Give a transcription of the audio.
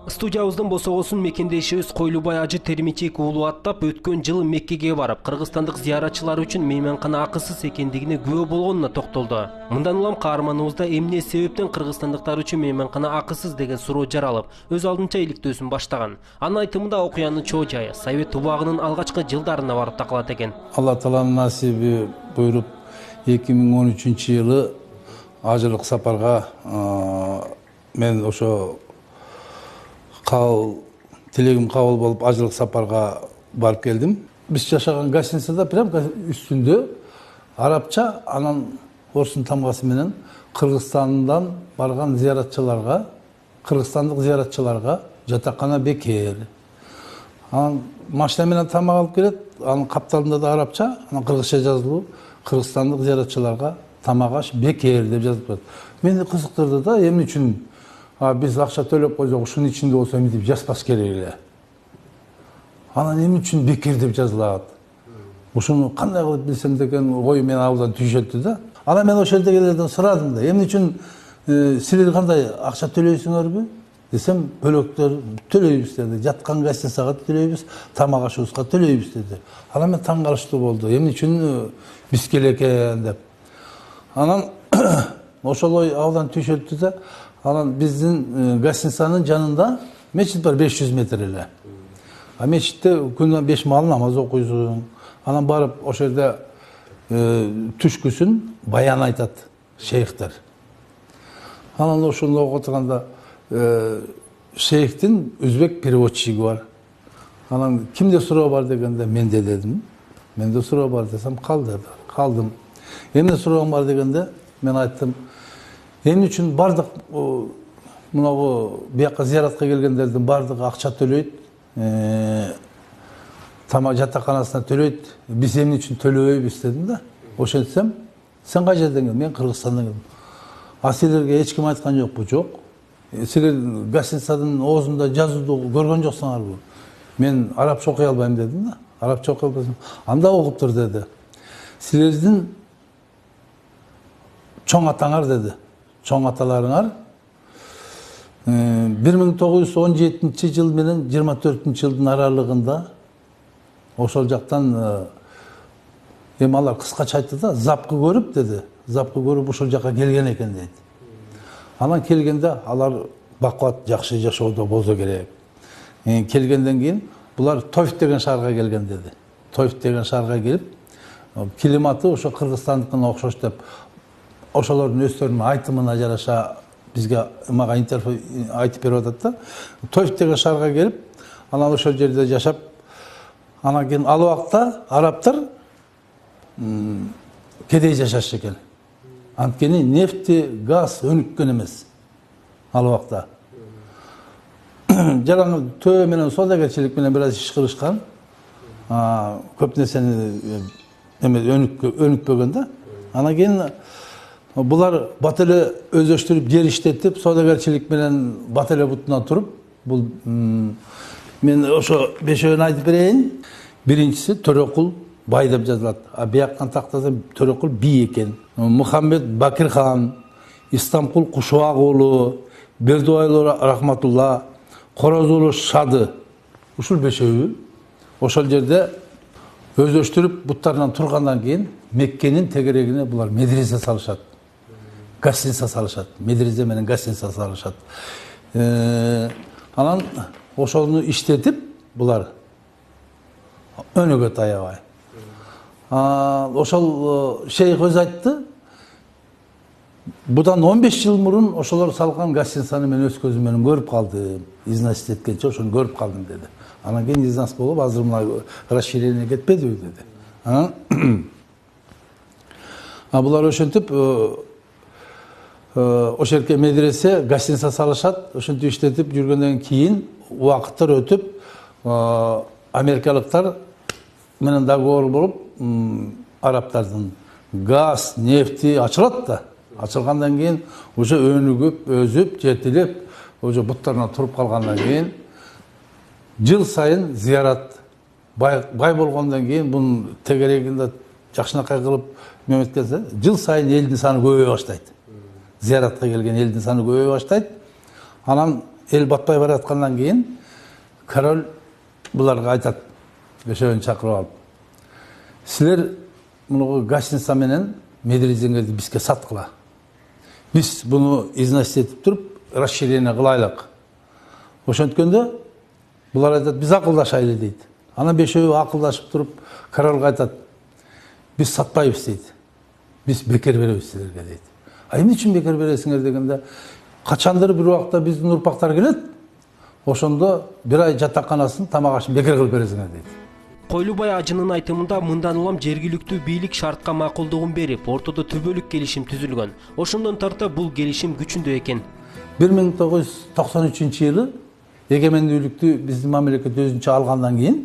Студиябыздан босогосун мекендешибиз Койлубай Ажы Термичек уулу аттап өткөн жылы Меккеге барып, кыргызстандык зыяратчылар үчүн мейманкана акысыз экендигине күбө болгонуна токтолду. Мындан улам каарманыбызда эмне себептен кыргызстандыктар үчүн мейманкана акысыз деген суроо жаралып, өз алдынча иликтөөсүн баштаган. Анын айтымында окуянын чоо жайы Совет убагынын алгачкы жылдарына барып такалат экен. Алла Тааланын насиби буйруп 2013-жылы ажылык сапарга мен ошо тилегим кабыл болуп ажылык сапарга барып келдим. Биз жашаган гостиницада прям үстүндө арабча, анан орустун тамгасы менен Кыргызстандан барган зыяратчыларга, кыргызстандык зыяратчыларга жатакана бекер. Анан машина менен тамак алып келет, анын капталында да арабча, анан кыргызча жазылуу, кыргызстандык зыяратчыларга тамак аш бекер деп жазып коет. Мени кызыктырды да, эмне үчүн биз акча төлөп койсок ушунун ичинде болсо эмне деп жазбаш керек эле. Анан эмне үчүн бекер деп жазылат? Ушуну кандай кылып билсем деген ой мен абдан түйшөлтү да. Анан мен ошол жердегилерден сурадым да, эмне үчүн силер кандай акча төлөйсүңөрбү? Десем, бөлөктөр төлөйбүз деди. Жаткан гостиницага төлөйбүз, тамак ашыбызга төлөйбүз деди. Анан мен таң калыштуу болду. Эмне үчүн биз келе экен деп. Анан ошол ой абдан түйшөлтү да. Анан биздин гостиницанын жанында мечит бар 500 метр эле. Мечитте күнүнө 5 маал намаз окуйсуң. Анан барып ошол жерде түшкүсүн баян айтат шейхтер. Анан ошондо окуп отурганда шейхтин өзбек переводчиги бар. Анан кимде суроо бар дегенде менде дедим. Менде суроо бар десем калдым. Эмне суроом бар дегенде мен айттым. Эмне үчүн бардык мынагу бияка зыяратка келгендердин бардыгы акча төлөйт, тамак жатаканасына төлөйт, биз эмне үчүн төлөбөйбүз дедим да. Ошентсем, сен кай жерден келдиң? Мен Кыргызстандан келдим. А силерге эч ким айткан жокпу? Жок. Силер гостиницанын оозунда жазууду көргөн жоксуңарбы? Мен арабча окуй албайм дедим да. Арабча окуй албайсың. Анда окуп тур деди. Силердин чоң атаңар деди. Чоң аталарыңар 1917 жыл менен 24 жылдын аралыгында ошол жактан эми алар кыскача айтты да, запкы көрүп деди. Запкы көрүп ошол жакка келген экен дейт. Анан келгенде алар бакуат жакшы жашоодо болсо керек. Келгенден кийин булар Тойф деген шаарга келген деди. Тойф деген шаарга келип, климаты ошо Кыргызстандыкына окшош деп, ошолордун өздөрүнүн айтымына жараша бизге мага интервью айтып берип атат да. Тойф деген шаарга келип, анан ошол жерде жашап, анан кийин ал убакта арабтар кедей жашаш экен. Анткени нефти, газ өнүккөн эмес ал убакта. Жаран төө менен соодагерчилик менен бир аз иш кылышкан. Көп нерсени өнүкпөгөн да. Анан кийин булар бат эле өздөштүрүп жер иштетип, соодагерчилик менен бат эле бутуна туруп, бул мен ошо бешөөнү айтып берейин. Биринчиси Төрөкул бай деп жазылат. Бияктан тактада Төрөкул би экен. Мухаммед Бакирхан, Истамкул Кушубак уулу, Бердубайлуу Рахматулла, Короз уулу Шады. Ушул бешөөү ошол жерде өздөштүрүп буттарынан тургандан кийин Меккенин тегерегине булар медресе салышат. Гостиница салышат. Медресе менен гостиница салышат. Анан ошону иштетип булар өнөгө таябай. Ошол шейх өз айтты. Будан 15 жыл мурун ошолор салган гостиницаны мен өз көзүм менен көрүп калдым. Изнас эткенче ошону көрүп калдым деди. Анан кийин изнас болуп, азыр мына расширение кетпедиби деди. Булар ошентип ошол жерге медресе, гостиница салышат, ошентип иштетип жүргөндөн кийин убакыттар өтүп, америкалыктар менен договор болуп, арабтардын газ, нефти ачылат да. Ачылгандан кийин уже өнүгүп, өзүп, жетилип, уже буттарына туруп калгандан кийин жыл сайын зыярат бай болгондон кийин бунун тегерегинде жакшынакай кылып мөмөткенсе, жыл сайын элдин саны көбөйө баштайт. Зыяратка келген элдин саны көбөйө баштайт. Анан эл батпай бараткандан кийин король буларга айтат, бешөөнү чакырып алып, силер муну гостиница менен медресеңерди бизге саткыла. Биз буну износить этип туруп, расширение кылайлык. Ошонткөндө булар айтат, биз акылдашайлы дейт. Анан бешөө акылдашып туруп, королго айтат, биз сатпайбыз дейт. Биз бекер беребиз силерге дейт. А эмне үчүн бекер бересиңер дегенде, качандыр бир убакта биздин урпактар келет, ошондо бир ай жатаканасын, тамак ашын бекер кылып бересиңер дейт. Койлубай ажынын айтымында мындан улам жергиликтүү бийлик шартка макулдугун берип, ортодо түбөлүк келишим түзүлгөн. Ошондон тарта бул келишим күчүндө экен. 1993 жылы эгемендүүлүктү биздин мамлекет өзүнчө алгандан кийин